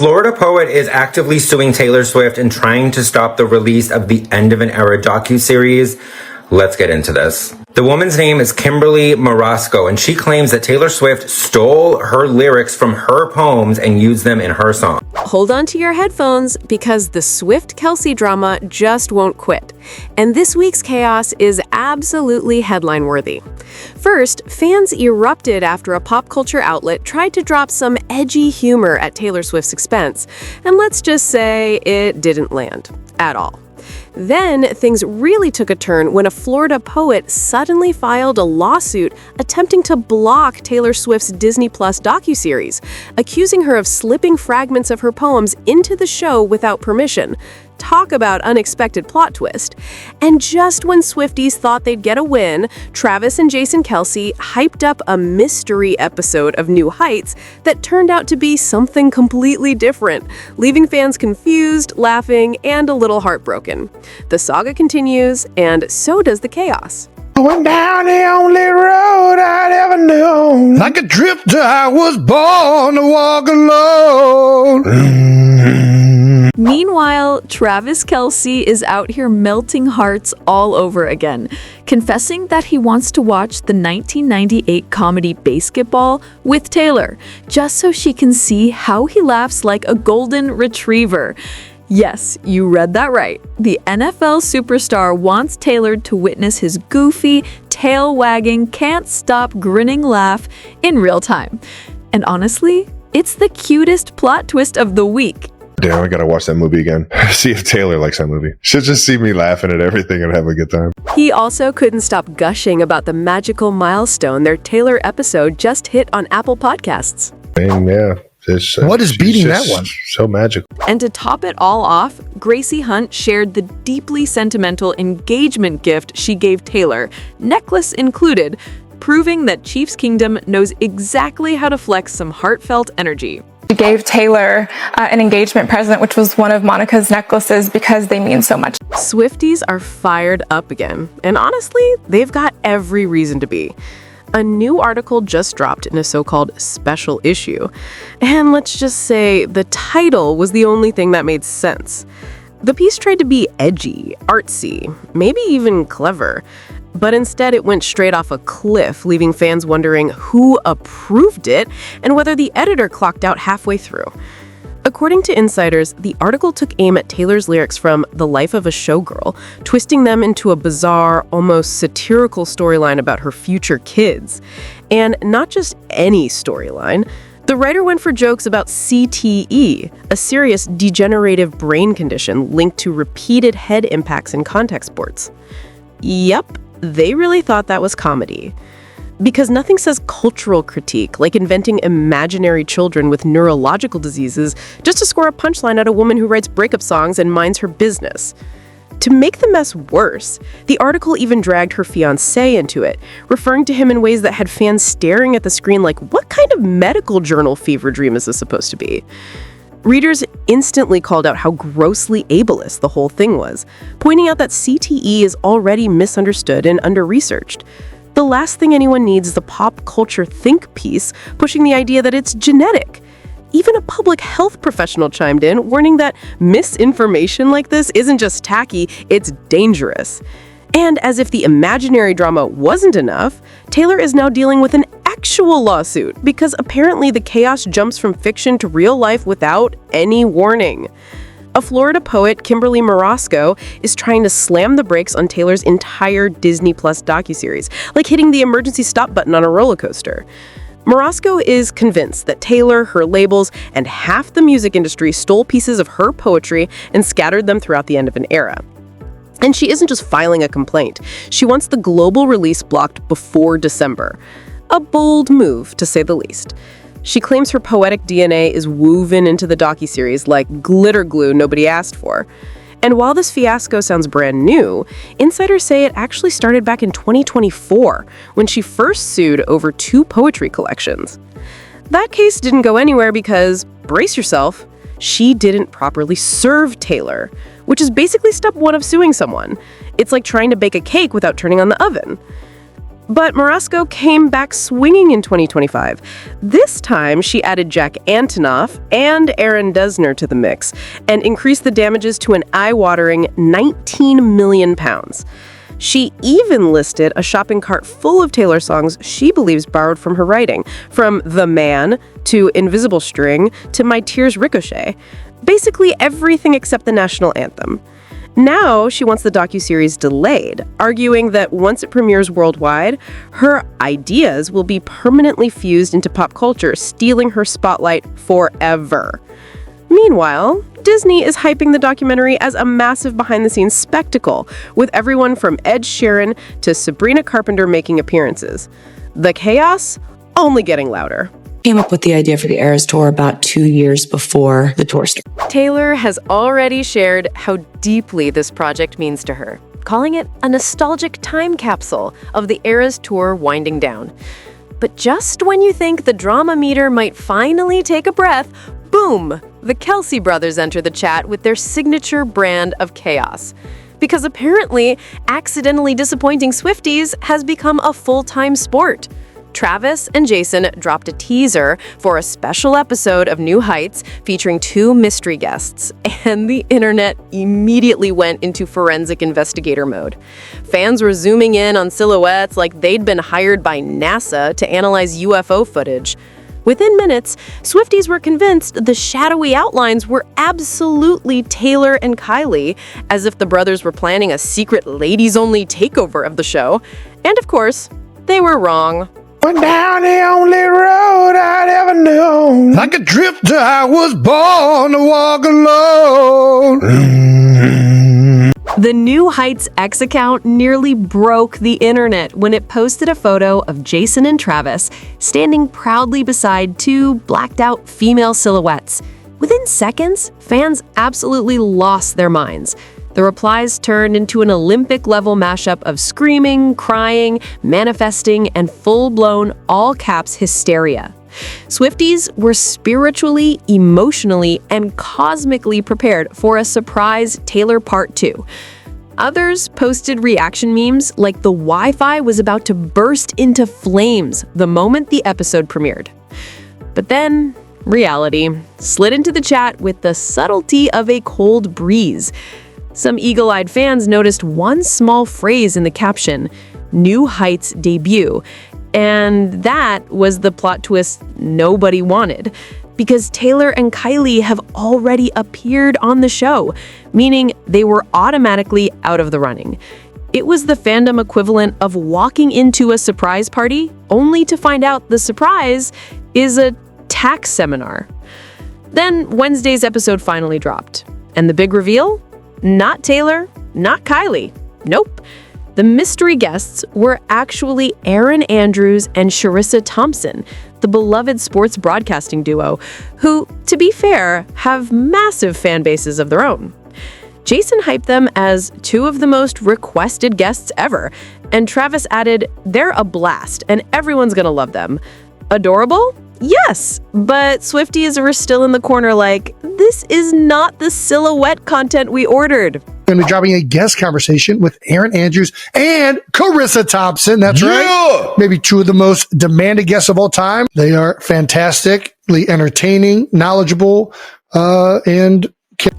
Florida poet is actively suing Taylor Swift and trying to stop the release of the End of an Era docuseries. Let's get into this. The woman's name is Kimberly Marasco, and she claims that Taylor Swift stole her lyrics from her poems and used them in her song. Hold on to your headphones because the Swift-Kelce drama just won't quit. And this week's chaos is absolutely headline-worthy. First, fans erupted after a pop culture outlet tried to drop some edgy humor at Taylor Swift's expense. And let's just say it didn't land at all. Then, things really took a turn when a Florida poet suddenly filed a lawsuit attempting to block Taylor Swift's Disney Plus docuseries, accusing her of slipping fragments of her poems into the show without permission. Talk about unexpected plot twist. And just when Swifties thought they'd get a win, Travis and Kelce hyped up a mystery episode of New Heights that turned out to be something completely different, leaving fans confused, laughing, and a little heartbroken. The saga continues, and so does the chaos. Going down the only road I'd ever known. Like a drifter, I was born to walk alone. Meanwhile, Travis Kelce is out here melting hearts all over again, confessing that he wants to watch the 1998 comedy Basketball with Taylor, just so she can see how he laughs like a golden retriever. Yes, you read that right. The NFL superstar wants Taylor to witness his goofy, tail-wagging, can't-stop grinning laugh in real time. And honestly, it's the cutest plot twist of the week. Damn, I gotta watch that movie again. See if Taylor likes that movie. She'll just see me laughing at everything and have a good time. He also couldn't stop gushing about the magical milestone their Taylor episode just hit on Apple Podcasts. And yeah. What is beating that one? So magical. And to top it all off, Gracie Hunt shared the deeply sentimental engagement gift she gave Taylor, necklace included, proving that Chiefs Kingdom knows exactly how to flex some heartfelt energy. We gave Taylor an engagement present, which was one of Monica's necklaces because they mean so much. Swifties are fired up again, and honestly, they've got every reason to be. A new article just dropped in a so-called special issue, and let's just say the title was the only thing that made sense. The piece tried to be edgy, artsy, maybe even clever, but instead it went straight off a cliff, leaving fans wondering who approved it and whether the editor clocked out halfway through. According to insiders, the article took aim at Taylor's lyrics from The Life of a Showgirl, twisting them into a bizarre, almost satirical storyline about her future kids. And not just any storyline. The writer went for jokes about CTE, a serious degenerative brain condition linked to repeated head impacts in contact sports. Yep, they really thought that was comedy. Because nothing says cultural critique like inventing imaginary children with neurological diseases just to score a punchline at a woman who writes breakup songs and minds her business. To make the mess worse, the article even dragged her fiancé into it, referring to him in ways that had fans staring at the screen like, what kind of medical journal fever dream is this supposed to be? Readers instantly called out how grossly ableist the whole thing was, pointing out that CTE is already misunderstood and under-researched. The last thing anyone needs is a pop culture think piece pushing the idea that it's genetic. Even a public health professional chimed in, warning that misinformation like this isn't just tacky, it's dangerous. And as if the imaginary drama wasn't enough, Taylor is now dealing with an actual lawsuit because apparently the chaos jumps from fiction to real life without any warning. A Florida poet, Kimberly Marasco, is trying to slam the brakes on Taylor's entire Disney Plus docuseries, like hitting the emergency stop button on a roller coaster. Marasco is convinced that Taylor, her labels, and half the music industry stole pieces of her poetry and scattered them throughout the end of an era. And she isn't just filing a complaint. She wants the global release blocked before December. A bold move, to say the least. She claims her poetic DNA is woven into the docuseries like glitter glue nobody asked for. And while this fiasco sounds brand new, insiders say it actually started back in 2024, when she first sued over 2 poetry collections. That case didn't go anywhere because, brace yourself, she didn't properly serve Taylor, which is basically step 1 of suing someone. It's like trying to bake a cake without turning on the oven. But Marasco came back swinging in 2025. This time, she added Jack Antonoff and Aaron Dessner to the mix and increased the damages to an eye-watering 19 million pounds. She even listed a shopping cart full of Taylor songs she believes borrowed from her writing, from The Man to Invisible String to My Tears Ricochet. Basically everything except the national anthem. Now she wants the docuseries delayed, arguing that once it premieres worldwide, her ideas will be permanently fused into pop culture, stealing her spotlight forever. Meanwhile, Disney is hyping the documentary as a massive behind-the-scenes spectacle, with everyone from Ed Sheeran to Sabrina Carpenter making appearances. The chaos only getting louder. Came up with the idea for the Eras Tour about 2 years before the tour started. Taylor has already shared how deeply this project means to her, calling it a nostalgic time capsule of the Eras Tour winding down. But just when you think the drama meter might finally take a breath, boom! The Kelce brothers enter the chat with their signature brand of chaos. Because apparently, accidentally disappointing Swifties has become a full-time sport. Travis and Jason dropped a teaser for a special episode of New Heights featuring 2 mystery guests, and the internet immediately went into forensic investigator mode. Fans were zooming in on silhouettes like they'd been hired by NASA to analyze UFO footage. Within minutes, Swifties were convinced the shadowy outlines were absolutely Taylor and Kylie, as if the brothers were planning a secret ladies-only takeover of the show. And of course, they were wrong. Went down the only road I'd ever known. Like a drifter, I was born to walk alone. The New Heights X account nearly broke the internet when it posted a photo of Jason and Travis standing proudly beside 2 blacked-out female silhouettes. Within seconds, fans absolutely lost their minds. The replies turned into an Olympic-level mashup of screaming, crying, manifesting, and full-blown all-caps hysteria. Swifties were spiritually, emotionally, and cosmically prepared for a surprise Taylor Part 2. Others posted reaction memes like the Wi-Fi was about to burst into flames the moment the episode premiered. But then, reality slid into the chat with the subtlety of a cold breeze. Some eagle-eyed fans noticed one small phrase in the caption, "New Heights debut," and that was the plot twist nobody wanted, because Taylor and Kylie have already appeared on the show, meaning they were automatically out of the running. It was the fandom equivalent of walking into a surprise party only to find out the surprise is a tax seminar. Then Wednesday's episode finally dropped, and the big reveal? Not Taylor, not Kylie. Nope. The mystery guests were actually Aaron Andrews and Charissa Thompson, the beloved sports broadcasting duo, who, to be fair, have massive fan bases of their own. Jason hyped them as 2 of the most requested guests ever, and Travis added, "They're a blast, and everyone's gonna love them." Adorable? Yes, but Swifties were still in the corner like, this is not the silhouette content we ordered. Going to be dropping a guest conversation with Aaron Andrews and Charissa Thompson. That's right. Maybe 2 of the most demanded guests of all time. They are fantastically entertaining, knowledgeable,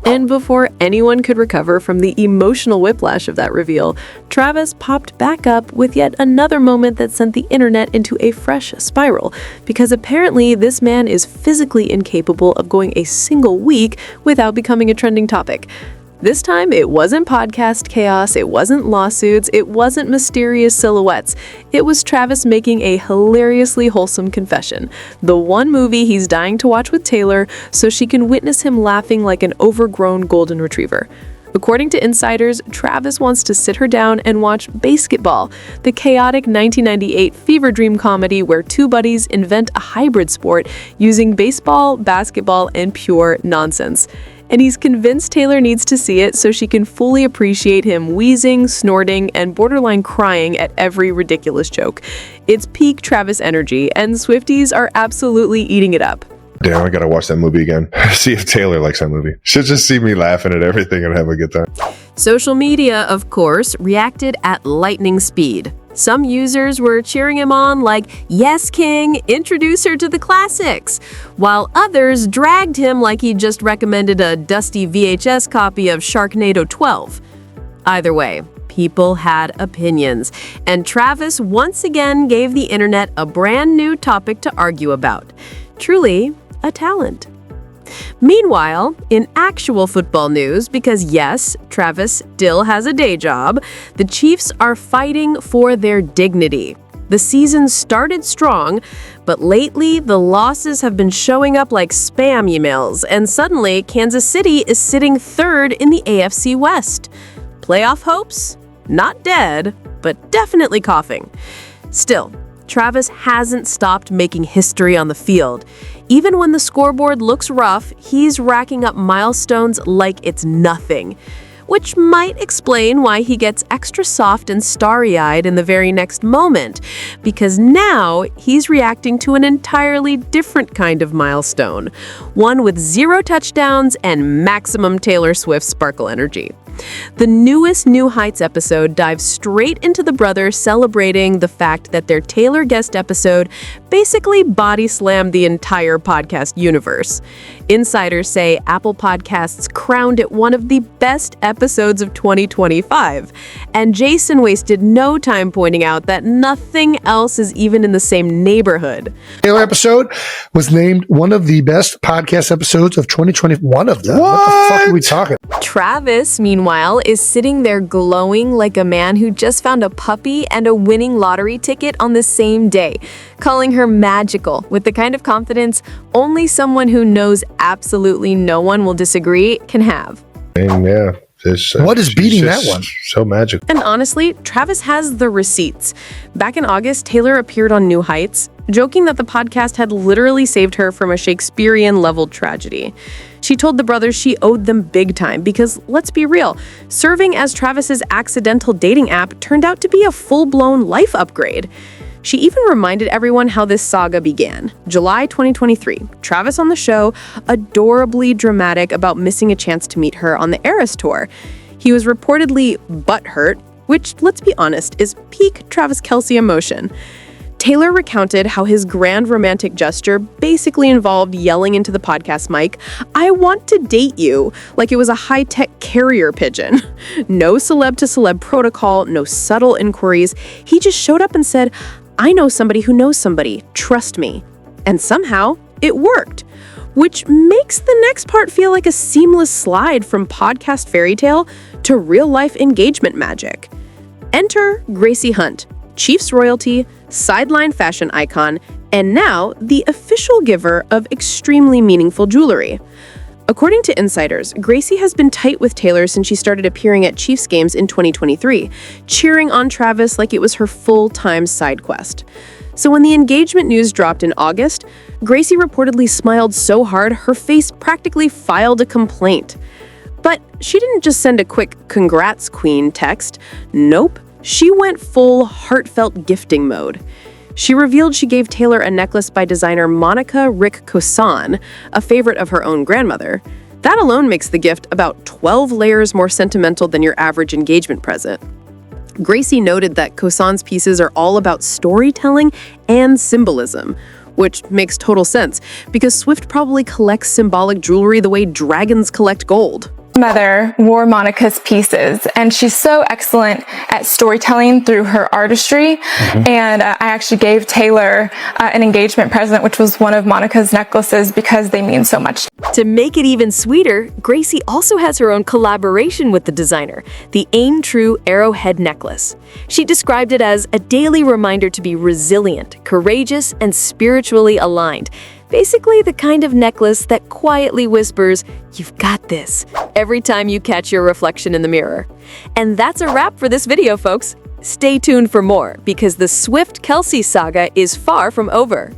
And before anyone could recover from the emotional whiplash of that reveal, Travis popped back up with yet another moment that sent the internet into a fresh spiral, because apparently this man is physically incapable of going a single week without becoming a trending topic. This time, it wasn't podcast chaos, it wasn't lawsuits, it wasn't mysterious silhouettes. It was Travis making a hilariously wholesome confession. The one movie he's dying to watch with Taylor so she can witness him laughing like an overgrown golden retriever. According to insiders, Travis wants to sit her down and watch Basketball, the chaotic 1998 fever dream comedy where 2 buddies invent a hybrid sport using baseball, basketball, and pure nonsense. And he's convinced Taylor needs to see it so she can fully appreciate him wheezing, snorting, and borderline crying at every ridiculous joke. It's peak Travis energy, and Swifties are absolutely eating it up. Damn, I gotta watch that movie again. See if Taylor likes that movie. She'll just see me laughing at everything and have a good time. Social media, of course, reacted at lightning speed. Some users were cheering him on like, "Yes, King, introduce her to the classics," while others dragged him like he just recommended a dusty VHS copy of Sharknado 12. Either way, people had opinions, and Travis once again gave the internet a brand new topic to argue about. Truly a talent. Meanwhile, in actual football news, because yes, Travis still has a day job, the Chiefs are fighting for their dignity. The season started strong, but lately the losses have been showing up like spam emails, and suddenly Kansas City is sitting third in the AFC West. Playoff hopes? Not dead, but definitely coughing. Still, Travis hasn't stopped making history on the field. Even when the scoreboard looks rough, he's racking up milestones like it's nothing. Which might explain why he gets extra soft and starry-eyed in the very next moment, because now he's reacting to an entirely different kind of milestone, one with 0 touchdowns and maximum Taylor Swift sparkle energy. The newest New Heights episode dives straight into the brothers celebrating the fact that their Taylor guest episode basically body slammed the entire podcast universe. Insiders say Apple Podcasts crowned it one of the best episodes of 2025, and Jason wasted no time pointing out that nothing else is even in the same neighborhood. Taylor episode was named one of the best podcast episodes of 2020. One of them. What the fuck are we talking? Travis, meanwhile, is sitting there glowing like a man who just found a puppy and a winning lottery ticket on the same day, calling her magical with the kind of confidence only someone who knows absolutely no one will disagree can have. And yeah, what is beating that one? So magical. And honestly, Travis has the receipts. Back in August, Taylor appeared on New Heights, joking that the podcast had literally saved her from a Shakespearean-level tragedy. She told the brothers she owed them big time because, let's be real, serving as Travis's accidental dating app turned out to be a full-blown life upgrade. She even reminded everyone how this saga began. July 2023, Travis on the show, adorably dramatic about missing a chance to meet her on the Eras tour. He was reportedly butthurt, which, let's be honest, is peak Travis Kelce emotion. Taylor recounted how his grand romantic gesture basically involved yelling into the podcast mic, "I want to date you," like it was a high-tech carrier pigeon. No celeb-to-celeb protocol, no subtle inquiries. He just showed up and said, "I know somebody who knows somebody. Trust me." And somehow, it worked. Which makes the next part feel like a seamless slide from podcast fairy tale to real-life engagement magic. Enter Gracie Hunt, Chiefs royalty, sideline fashion icon, and now the official giver of extremely meaningful jewelry. According to insiders, Gracie has been tight with Taylor since she started appearing at Chiefs games in 2023, cheering on Travis like it was her full-time side quest. So when the engagement news dropped in August, Gracie reportedly smiled so hard her face practically filed a complaint. But she didn't just send a quick "congrats, queen" text. Nope. She went full heartfelt gifting mode. She revealed she gave Taylor a necklace by designer Monica Rick Kosan, a favorite of her own grandmother. That alone makes the gift about 12 layers more sentimental than your average engagement present. Gracie noted that Kosan's pieces are all about storytelling and symbolism, which makes total sense because Swift probably collects symbolic jewelry the way dragons collect gold. Mother wore Monica's pieces, and she's so excellent at storytelling through her artistry. And I actually gave Taylor an engagement present, which was one of Monica's necklaces, because they mean so much. To make it even sweeter, Gracie also has her own collaboration with the designer, the Aim True Arrowhead necklace. She described it as a daily reminder to be resilient, courageous, and spiritually aligned. Basically the kind of necklace that quietly whispers, "You've got this," every time you catch your reflection in the mirror. And that's a wrap for this video, folks. Stay tuned for more, because the Swift-Kelce saga is far from over.